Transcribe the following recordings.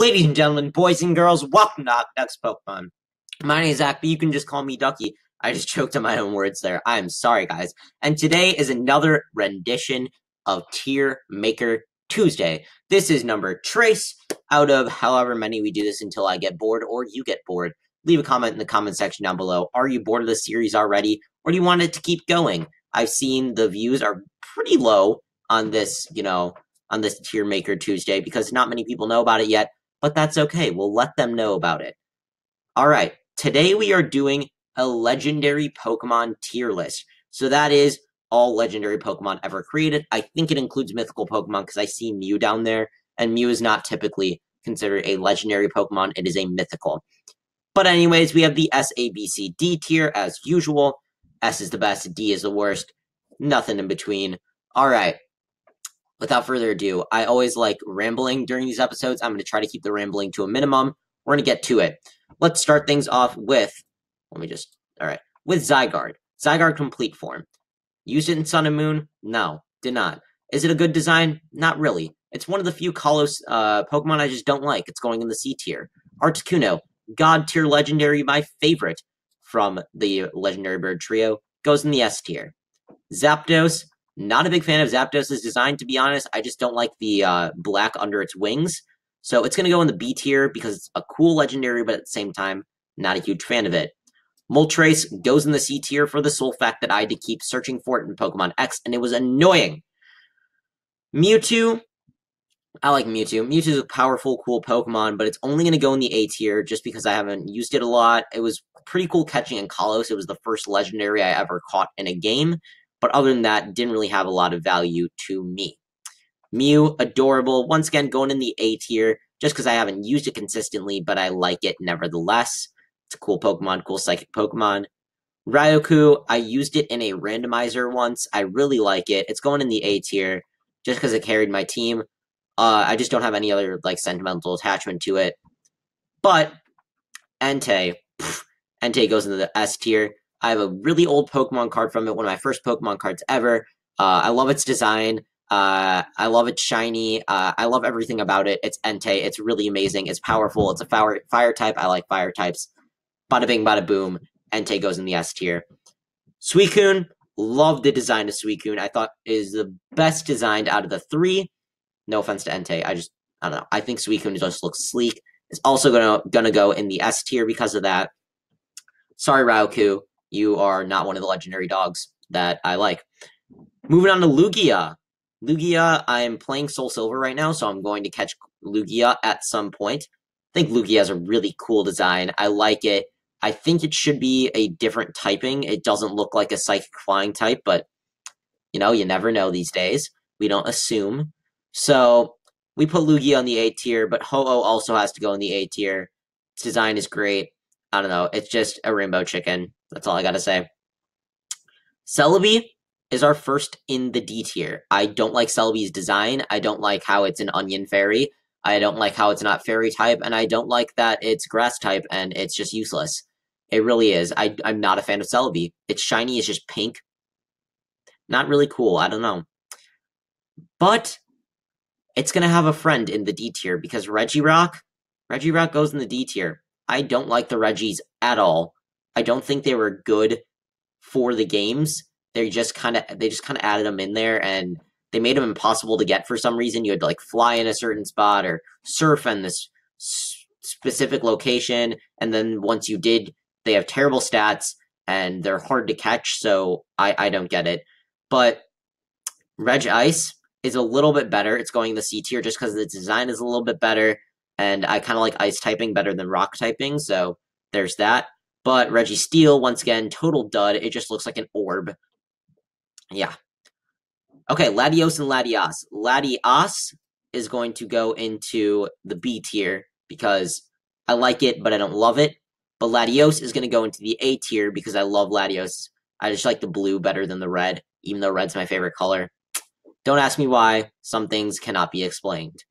Ladies and gentlemen, boys and girls, welcome to OctoDuck's Pokemon. My name is Zach, but you can just call me Ducky. I just choked on my own words there. I'm sorry, guys. And today is another rendition of TierMaker Tuesday. This is number trace out of however many we do this until I get bored or you get bored. Leave a comment in the comment section down below. Are you bored of the series already, or do you want it to keep going? I've seen the views are pretty low on this, on this TierMaker Tuesday because not many people know about it yet. But that's okay, we'll let them know about it. Alright, today we are doing a legendary Pokemon tier list. So that is all legendary Pokemon ever created. I think it includes mythical Pokemon because I see Mew down there, and Mew is not typically considered a legendary Pokemon, it is a mythical. But anyways, we have the S, A, B, C, D tier as usual. S is the best, D is the worst, nothing in between. Alright. Without further zygo, I always like rambling during these episodes. I'm going to try to keep the rambling to a minimum. We're going to get to it. Let's start things off with, with Zygarde. Zygarde complete form. Used it in Sun and Moon? No, did not. Is it a good design? Not really. It's one of the few Kalos Pokemon I just don't like. It's going in the C tier. Articuno, God tier legendary, my favorite from the legendary bird trio, goes in the S tier. Zapdos, not a big fan of Zapdos' design, to be honest. I just don't like the black under its wings. So it's going to go in the B tier because it's a cool legendary, but at the same time, not a huge fan of it. Moltres goes in the C tier for the sole fact that I had to keep searching for it in Pokemon X, and it was annoying. Mewtwo, I like Mewtwo. Mewtwo's a powerful, cool Pokemon, but it's only going to go in the A tier just because I haven't used it a lot. It was pretty cool catching in Kalos. It was the first legendary I ever caught in a game. But other than that, didn't really have a lot of value to me. Mew, adorable. Once again, going in the A tier, just because I haven't used it consistently, but I like it nevertheless. It's a cool Pokemon, cool psychic Pokemon. Raikou, I used it in a randomizer once. I really like it. It's going in the A tier, just because it carried my team. I just don't have any other, sentimental attachment to it. But, Entei goes into the S tier. I have a really old Pokemon card from it, one of my first Pokemon cards ever. I love its design. I love its shiny. I love everything about it. It's Entei. It's really amazing. It's powerful. It's a fire type. I like fire types. Bada bing, bada boom. Entei goes in the S tier. Suicune. Love the design of Suicune. I thought is the best designed out of the three. No offense to Entei. I don't know. I think Suicune just looks sleek. It's also gonna go in the S tier because of that. Sorry, Raikou. You are not one of the legendary dogs that I like. Moving on to Lugia. Lugia, I'm playing Soul Silver right now, so I'm going to catch Lugia at some point. I think Lugia has a really cool design. I like it. I think it should be a different typing. It doesn't look like a Psychic Flying type, but, you never know these days. We don't assume. So, we put Lugia on the A tier, but Ho-Oh also has to go in the A tier. Its design is great. I don't know. It's just a rainbow chicken. That's all I gotta say. Celebi is our first in the D tier. I don't like Celebi's design. I don't like how it's an onion fairy. I don't like how it's not fairy type, and I don't like that it's grass type and it's just useless. It really is. I'm not a fan of Celebi. Its shiny is just pink. Not really cool. I don't know. But it's gonna have a friend in the D tier because Regirock goes in the D tier. I don't like the Regis at all. I don't think they were good for the games. They just kind of added them in there, and they made them impossible to get for some reason. You had to fly in a certain spot or surf in this specific location, and then once you did, they have terrible stats and they're hard to catch. So I don't get it. But Regice is a little bit better. It's going in the C tier just because the design is a little bit better, and I kind of like ice typing better than rock typing. So there's that. But Registeel, once again, total dud. It just looks like an orb. Yeah. Okay, Latios and Latias. Latias is going to go into the B tier because I like it, but I don't love it. But Latios is going to go into the A tier because I love Latios. I just like the blue better than the red, even though red's my favorite color. Don't ask me why. Some things cannot be explained.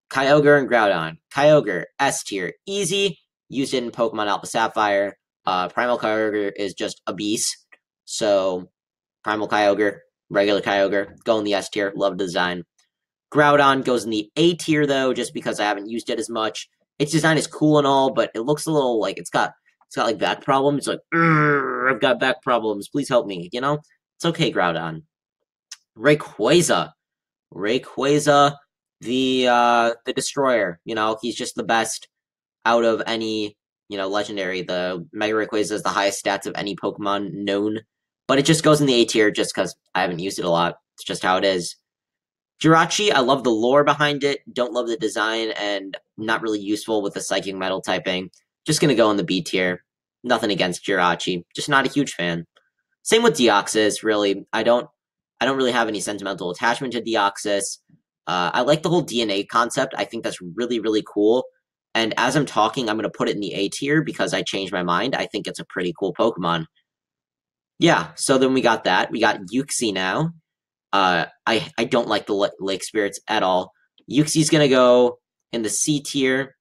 Kyogre and Groudon. Kyogre, S tier. Easy. Used it in Pokemon Alpha Sapphire. Primal Kyogre is just a beast. So, Primal Kyogre, regular Kyogre, go in the S tier. Love the design. Groudon goes in the A tier, though, just because I haven't used it as much. Its design is cool and all, but it looks a little like it's got like back problems. It's like, I've got back problems. Please help me. You know, it's okay, Groudon. Rayquaza, Rayquaza, the destroyer. You know, he's just the best out of any legendary. The Mega Rayquaza is the highest stats of any Pokemon known, but it just goes in the A tier just because I haven't used it a lot. It's just how it is. Jirachi, I love the lore behind it, don't love the design, and not really useful with the Psychic Metal typing. Just gonna go in the B tier. Nothing against Jirachi, just not a huge fan. Same with Deoxys, really. I don't really have any sentimental attachment to Deoxys. I like the whole DNA concept. I think that's really, really cool. And as I'm talking, I'm going to put it in the A tier because I changed my mind. I think it's a pretty cool Pokemon. Yeah, so then we got that. We got Uxie now. I don't like the Lake Spirits at all. Uxie's gonna go in the C tier.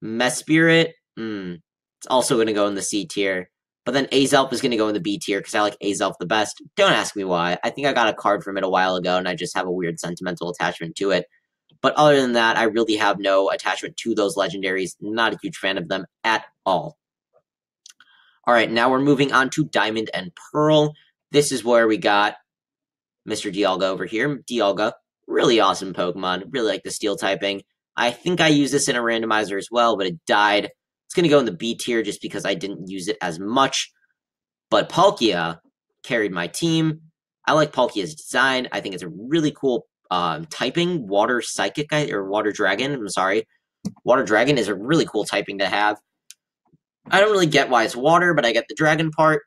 Mesprit, it's also gonna go in the C tier. But then Azelf is gonna go in the B tier because I like Azelf the best. Don't ask me why. I think I got a card from it a while ago and I just have a weird sentimental attachment to it. But other than that, I really have no attachment to those legendaries. Not a huge fan of them at all. Alright, now we're moving on to Diamond and Pearl. This is where we got Mr. Dialga over here. Dialga, really awesome Pokemon. Really like the Steel typing. I think I used this in a randomizer as well, but it died. It's going to go in the B tier just because I didn't use it as much. But Palkia carried my team. I like Palkia's design. I think it's a really cool typing. Water Psychic, or Water Dragon. I'm sorry. Water Dragon is a really cool typing to have. I don't really get why it's water, but I get the dragon part.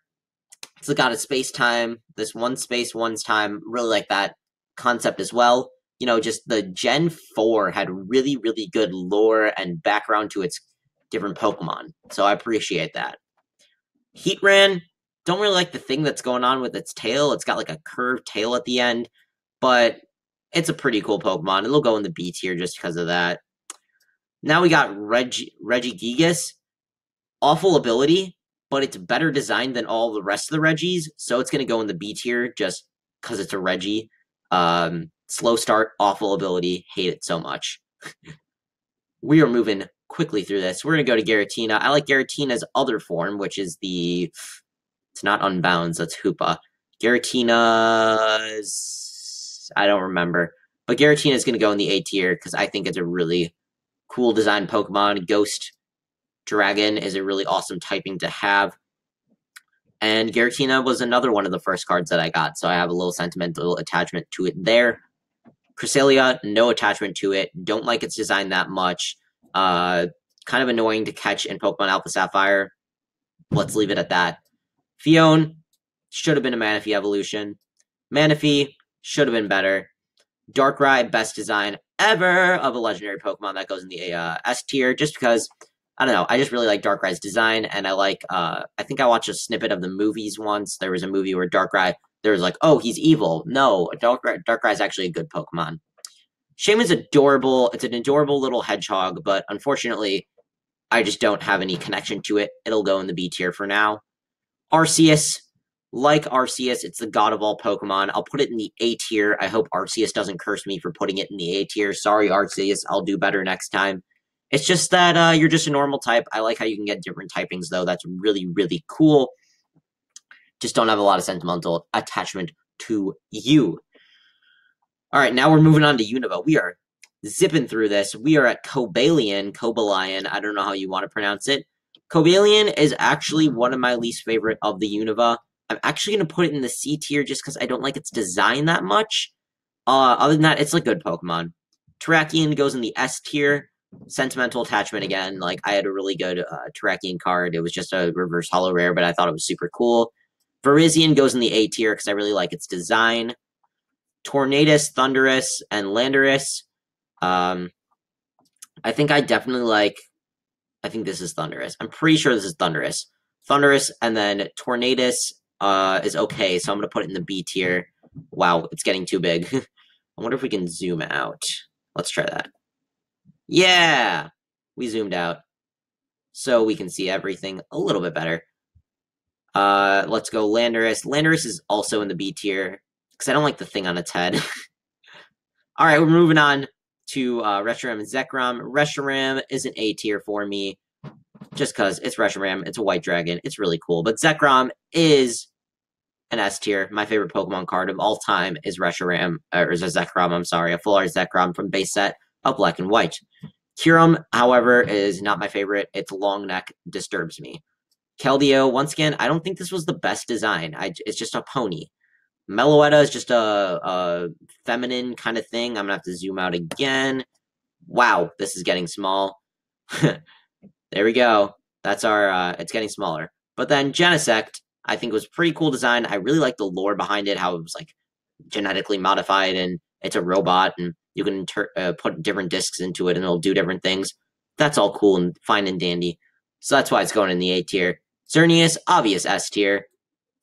It's got a space-time, this one space, one's time, really like that concept as well. You know, just the Gen 4 had really, really good lore and background to its different Pokemon, so I appreciate that. Heatran, don't really like the thing that's going on with its tail. It's got like a curved tail at the end, but it's a pretty cool Pokemon. It'll go in the B tier just because of that. Now we got Regigigas. Awful ability, but it's better designed than all the rest of the Reggies, so it's going to go in the B tier just because it's a Reggie. Slow start, awful ability, hate it so much. We are moving quickly through this. We're going to go to Giratina. I like Giratina's other form, which is it's not Unbounds, that's Hoopa. Giratina's, I don't remember, but Giratina is going to go in the A tier because I think it's a really cool design Pokemon. Ghost Dragon is a really awesome typing to have. And Giratina was another one of the first cards that I got, so I have a little sentimental attachment to it there. Cresselia, no attachment to it. Don't like its design that much. Kind of annoying to catch in Pokemon Alpha Sapphire. Let's leave it at that. Fione, should have been a Manaphy evolution. Manaphy, should have been better. Darkrai, best design ever of a legendary Pokemon that goes in the S tier, just because, I don't know, I just really like Darkrai's design, and I like, I think I watched a snippet of the movies once. There was a movie where Darkrai, there was like, oh, he's evil. No, Darkrai's actually a good Pokemon. Shaman's adorable. It's an adorable little hedgehog, but unfortunately, I just don't have any connection to it. It'll go in the B tier for now. Arceus, like Arceus, it's the god of all Pokemon. I'll put it in the A tier. I hope Arceus doesn't curse me for putting it in the A tier. Sorry, Arceus. I'll do better next time. It's just that you're just a normal type. I like how you can get different typings, though. That's really, really cool. Just don't have a lot of sentimental attachment to you. All right, now we're moving on to Unova. We are zipping through this. We are at Cobalion. I don't know how you want to pronounce it. Cobalion is actually one of my least favorite of the Unova. I'm actually going to put it in the C tier just because I don't like its design that much. Other than that, it's a good Pokemon. Terrakion goes in the S tier. Sentimental attachment again. Like, I had a really good Terrakion card. It was just a reverse holo rare, but I thought it was super cool. Virizion goes in the A tier because I really like its design. Tornadus, Thundurus, and Landorus. I think I definitely like... I think this is Thundurus. I'm pretty sure this is Thundurus. Thundurus, and then Tornadus is okay, so I'm going to put it in the B tier. Wow, it's getting too big. I wonder if we can zoom out. Let's try that. Yeah! We zoomed out. So we can see everything a little bit better. Let's go Landorus. Landorus is also in the B tier, because I don't like the thing on its head. Alright, we're moving on to Reshiram and Zekrom. Reshiram is an A tier for me, just because it's Reshiram, it's a white dragon, it's really cool. But Zekrom is an S tier. My favorite Pokemon card of all time is Reshiram, or is a Zekrom, I'm sorry, a full art Zekrom from base set of Black and White. Kyurem, however, is not my favorite. Its long neck disturbs me. Keldeo, once again, I don't think this was the best design. It's just a pony. Meloetta is just a feminine kind of thing. I'm gonna have to zoom out again. Wow, this is getting small. There we go. That's our, it's getting smaller. But then Genesect, I think was pretty cool design. I really like the lore behind it, how it was like genetically modified and it's a robot and you can put different discs into it and it'll do different things. That's all cool and fine and dandy. So that's why it's going in the A tier. Xerneas, obvious S tier.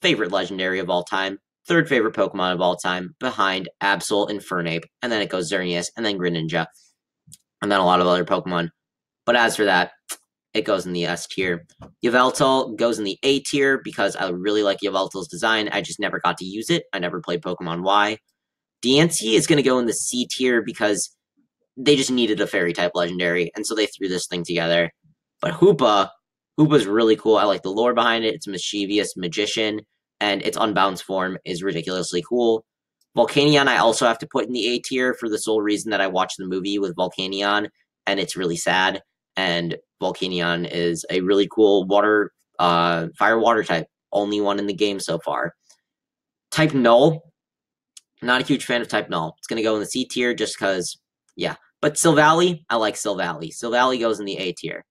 Favorite legendary of all time. Third favorite Pokemon of all time, behind Absol and Fernape. And then it goes Xerneas, and then Greninja. And then a lot of other Pokemon. But as for that, it goes in the S tier. Yveltal goes in the A tier because I really like Yveltal's design. I just never got to use it. I never played Pokemon Y. Diancie is going to go in the C tier because they just needed a fairy-type legendary, and so they threw this thing together. But Hoopa's really cool. I like the lore behind it. It's a mischievous magician, and its unbalanced form is ridiculously cool. Volcanion I also have to put in the A tier for the sole reason that I watched the movie with Volcanion, and it's really sad. And Volcanion is a really cool water, fire-water type. Only one in the game so far. Type Null. Not a huge fan of Type Null. It's going to go in the C tier just because, yeah. But Silvally, I like Silvally. Silvally goes in the A tier.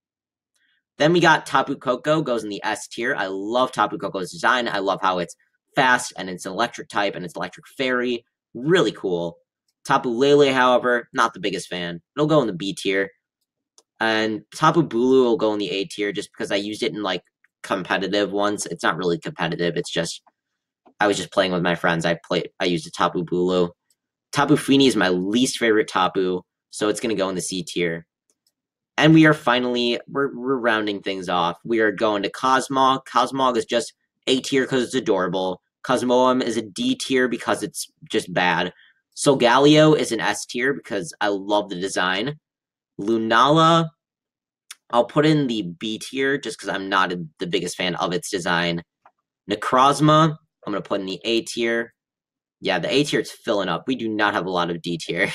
Then we got Tapu Koko, goes in the S tier. I love Tapu Koko's design. I love how it's fast, and it's an electric type, and it's electric fairy. Really cool. Tapu Lele, however, not the biggest fan. It'll go in the B tier. And Tapu Bulu will go in the A tier just because I used it in, like, competitive ones. It's not really competitive. It's just, I was just playing with my friends. I used a Tapu Bulu. Tapu Fini is my least favorite Tapu, so it's going to go in the C tier. And we are finally, we're rounding things off. We are going to Cosmog. Cosmog is just A tier because it's adorable. Cosmoem is a D tier because it's just bad. Solgaleo is an S tier because I love the design. Lunala, I'll put in the B tier just because I'm not the biggest fan of its design. Necrozma, I'm going to put in the A tier. Yeah, the A tier is filling up. We do not have a lot of D tier.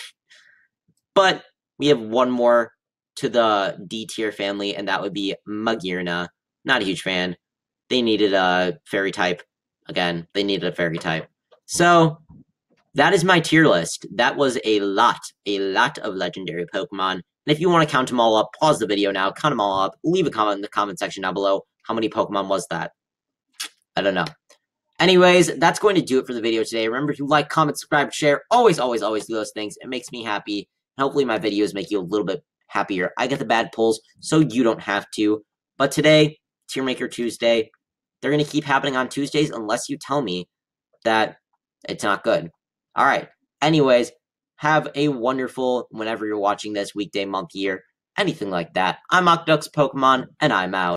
But we have one more to the D tier family, and that would be Magearna. Not a huge fan. They needed a fairy type. Again, they needed a fairy type. So, that is my tier list. That was a lot of legendary Pokemon. And if you want to count them all up, pause the video now, count them all up, leave a comment in the comment section down below. How many Pokemon was that? I don't know. Anyways, that's going to do it for the video today. Remember to like, comment, subscribe, share. Always do those things. It makes me happy. Hopefully my videos make you a little bit happier. I get the bad pulls, so you don't have to. But today, TierMaker Tuesday, they're going to keep happening on Tuesdays unless you tell me that it's not good. Alright, anyways, have a wonderful, whenever you're watching this, weekday, month, year, anything like that. I'm OctoDuck's Pokemon, and I'm out.